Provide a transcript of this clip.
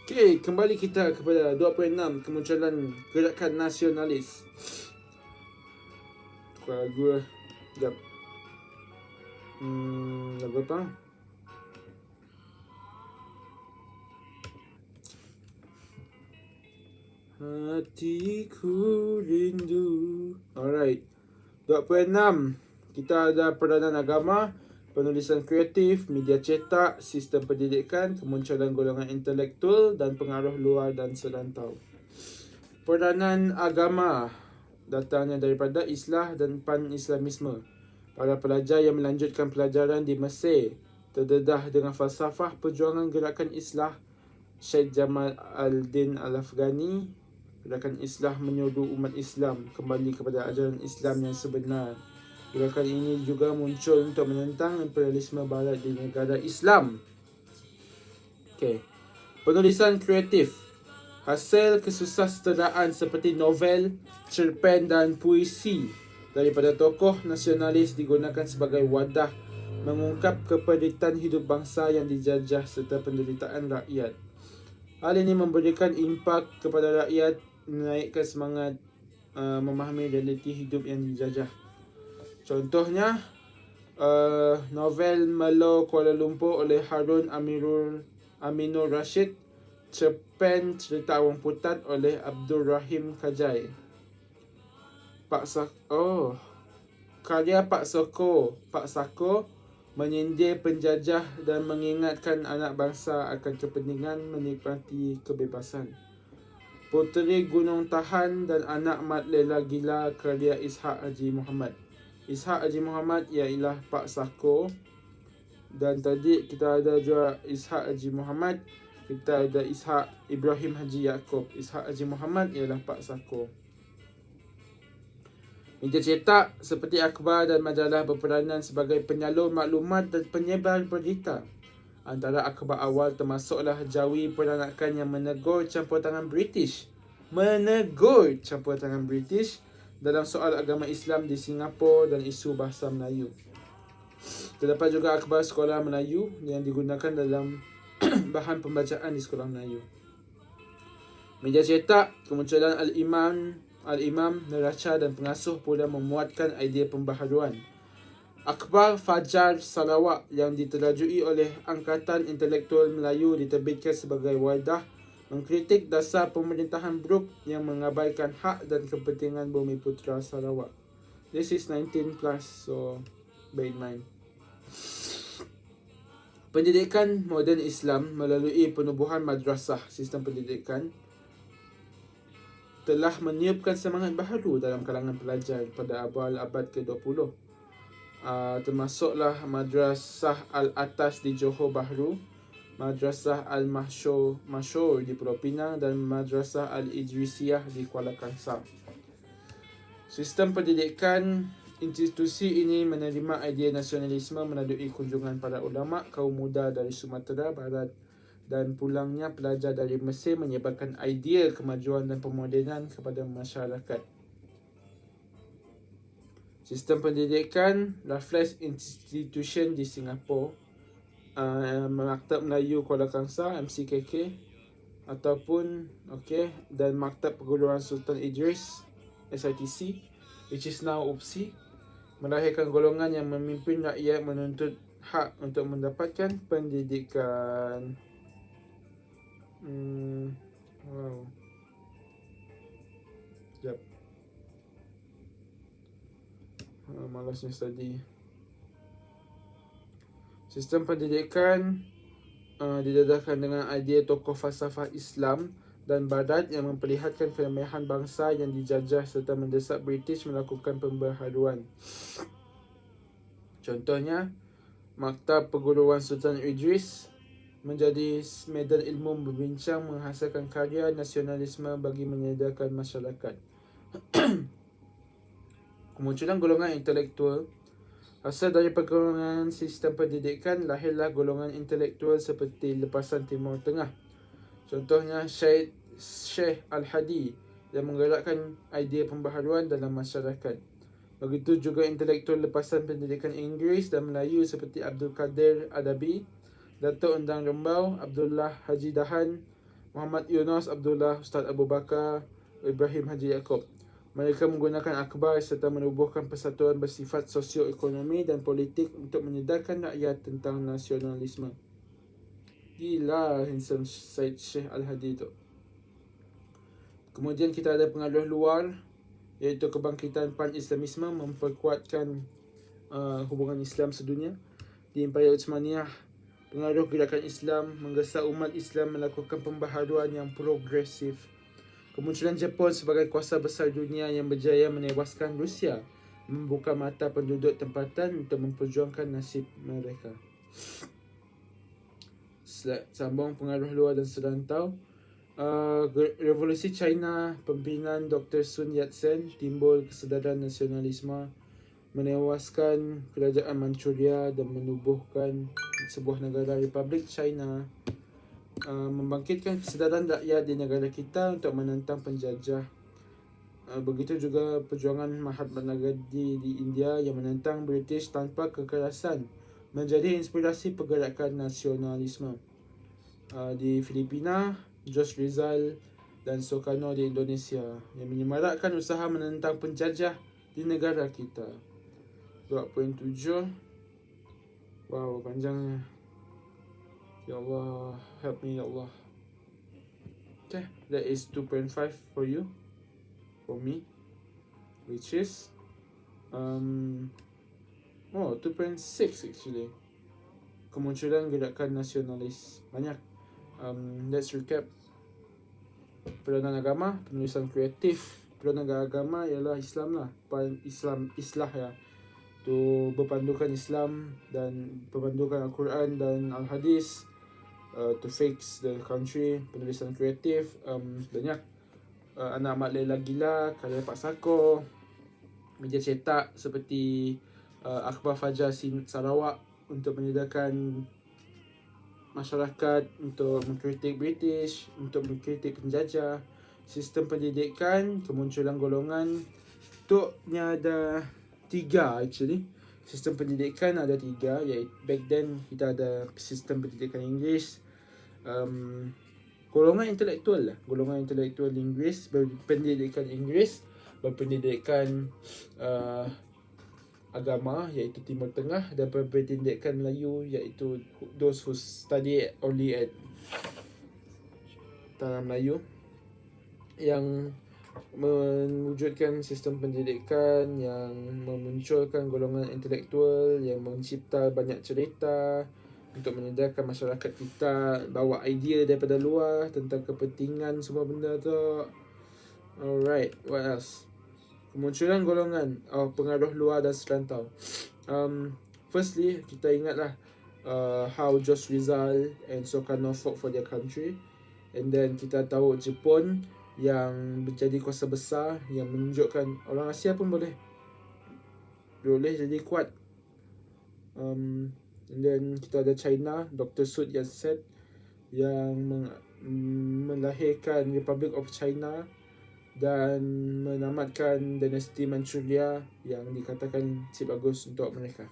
Okey, kembali kita kepada 2.6 kemunculan gerakan nasionalis. Tukar lagu lah. Sekejap. Lagu apa? Hatiku rindu. Alright. 2.6. Kita ada peranan agama, penulisan kreatif, media cetak, sistem pendidikan, kemunculan golongan intelektual dan pengaruh luar dan serantau. Peranan agama datangnya daripada Islah dan Pan-Islamisme. Para pelajar yang melanjutkan pelajaran di Mesir terdedah dengan falsafah perjuangan gerakan Islah Syed Jamal al-Din al-Afghani. Gerakan Islah menyuruh umat Islam kembali kepada ajaran Islam yang sebenar. Gerakan ini juga muncul untuk menentang imperialisme barat di negara Islam. Okey. Penulisan kreatif. Hasil kesusasteraan seperti novel, cerpen dan puisi daripada tokoh nasionalis digunakan sebagai wadah mengungkap kepeditan hidup bangsa yang dijajah serta penderitaan rakyat. Hal ini memberikan impak kepada rakyat, menaikkan semangat memahami realiti hidup yang dijajah. Contohnya, novel Melo Kuala Lumpur oleh Harun Aminur Rashid, cerpen Cerita Awang Putat oleh Abdul Rahim Kajai. Karya Pak Sako menyindir penjajah dan mengingatkan anak bangsa akan kepentingan menikmati kebebasan. Puteri Gunung Tahan dan Anak Mat Lela Gila karya Ishak Haji Muhammad. Ishak Haji Muhammad ialah Pak Sako. Dan tadi kita ada juga Ishak Haji Muhammad. Kita ada Ishak Ibrahim Haji Yaakob. Ishak Haji Muhammad ialah Pak Sako. Media cetak seperti akhbar dan majalah berperanan sebagai penyalur maklumat dan penyebar berita. Antara akhbar awal termasuklah Jawi Peranakan yang menegur campur tangan British dalam soal agama Islam di Singapura dan isu bahasa Melayu. Terdapat juga akhbar sekolah Melayu yang digunakan dalam bahan pembacaan di sekolah Melayu. Media cetak, kemunculan Al-Imam, neraca dan pengasuh pula memuatkan idea pembaharuan. Akhbar Fajar Sarawak yang diterajui oleh Angkatan Intelektual Melayu diterbitkan sebagai wadah mengkritik dasar pemerintahan Brooke yang mengabaikan hak dan kepentingan Bumiputera Sarawak. This is 19+, so bear in mind. Pendidikan moden Islam melalui penubuhan madrasah, sistem pendidikan telah meniupkan semangat baharu dalam kalangan pelajar pada awal abad ke-20. Termasuklah Madrasah Al-Atas di Johor Bahru, Madrasah Al-Masyur di Pulau Pinang dan Madrasah Al-Idrisiyah di Kuala Kangsar. Sistem pendidikan institusi ini menerima idea nasionalisme melalui kunjungan para ulama kaum muda dari Sumatera Barat dan pulangnya pelajar dari Mesir menyebarkan idea kemajuan dan pemodenan kepada masyarakat. Sistem pendidikan Raffles Institution di Singapura, Maktab Melayu Kuala Kangsar MCKK dan Maktab Perguruan Sultan Idris SITC, which is now UPSI, melahirkan golongan yang memimpin rakyat menuntut hak untuk mendapatkan pendidikan. Sekejap. Malasnya study. Sistem pendidikan didedahkan dengan idea tokoh falsafah Islam dan Barat yang memperlihatkan kemewahan bangsa yang dijajah serta mendesak British melakukan pembaharuan. Contohnya, Maktab Perguruan Sultan Idris menjadi medan ilmu berbincang menghasilkan karya nasionalisme bagi menyedarkan masyarakat. Kemunculan golongan intelektual. Asal dari perkembangan sistem pendidikan, lahirlah golongan intelektual seperti Lepasan Timur Tengah. Contohnya Syekh Al-Hadi yang menggerakkan idea pembaharuan dalam masyarakat. Begitu juga intelektual lepasan pendidikan Inggeris dan Melayu seperti Abdul Kadir Adabi, Datuk Undang Rembau, Abdullah Haji Dahan, Muhammad Yunus Abdullah, Ustaz Abu Bakar, Ibrahim Haji Yaakob. Mereka menggunakan akhbar serta menubuhkan persatuan bersifat sosioekonomi dan politik untuk menyedarkan rakyat tentang nasionalisme. Gila handsome Syed Syekh Al-Hadi tu. Kemudian kita ada pengaruh luar, iaitu kebangkitan pan-Islamisme memperkuatkan hubungan Islam sedunia. Di Imperial Utsmaniyah, pengaruh gerakan Islam menggesa umat Islam melakukan pembaharuan yang progresif. Kemunculan Jepun sebagai kuasa besar dunia yang berjaya menewaskan Rusia membuka mata penduduk tempatan untuk memperjuangkan nasib mereka. Sambung pengaruh luar dan serantau. Revolusi China, pimpinan Dr. Sun Yat-sen, timbul kesedaran nasionalisme, menewaskan kerajaan Manchuria dan menubuhkan sebuah negara Republik China, membangkitkan kesedaran rakyat di negara kita untuk menentang penjajah. Begitu juga perjuangan Mahatma Gandhi di India yang menentang British tanpa kekerasan menjadi inspirasi pergerakan nasionalisme. Di Filipina, Jos Rizal dan Sukarno di Indonesia yang menyemarakkan usaha menentang penjajah di negara kita. 2.7. Wow, panjangnya. Ya Allah, help me ya Allah. Okay, that is 2.5 for you, for me, which is 2.6 actually. Kemunculan gerakan nasionalis banyak. Let's recap. Peranan agama, penulisan kreatif. Peranan agama ialah Islam lah, Islam islah ya, tu berpandukan Islam dan berpandukan Al-Quran dan Al-Hadis, to fix the country. Penulisan kreatif banyak. Anak Mak Lela Gila, karya Pak Sako. Media cetak seperti Akhbar Fajar Sarawak untuk menyedarkan masyarakat untuk mengkritik British, untuk mengkritik penjajah. Sistem pendidikan, kemunculan golongan tu ada 3 actually. Sistem pendidikan ada 3, iaitu back then kita ada sistem pendidikan Inggeris, golongan intelektual lah, golongan intelektual Inggeris, berpendidikan Inggeris, berpendidikan agama iaitu Timur Tengah, dan berpendidikan Melayu iaitu those who study only at Tanah Melayu, yang mewujudkan sistem pendidikan yang memunculkan golongan intelektual yang mencipta banyak cerita untuk menyedarkan masyarakat kita, bawa idea daripada luar tentang kepentingan semua benda tu. Alright, what else? Kemunculan golongan pengaruh luar dan serantau. Firstly, kita ingatlah how Jos Rizal and Sukarno fought for their country. And then kita tahu Jepun yang menjadi kuasa besar, yang menunjukkan orang Asia pun boleh jadi kuat. And then kita ada China, Dr. Sun Yat-sen yang melahirkan Republic of China dan menamatkan dinasti Manchuria yang dikatakan si bagus untuk mereka.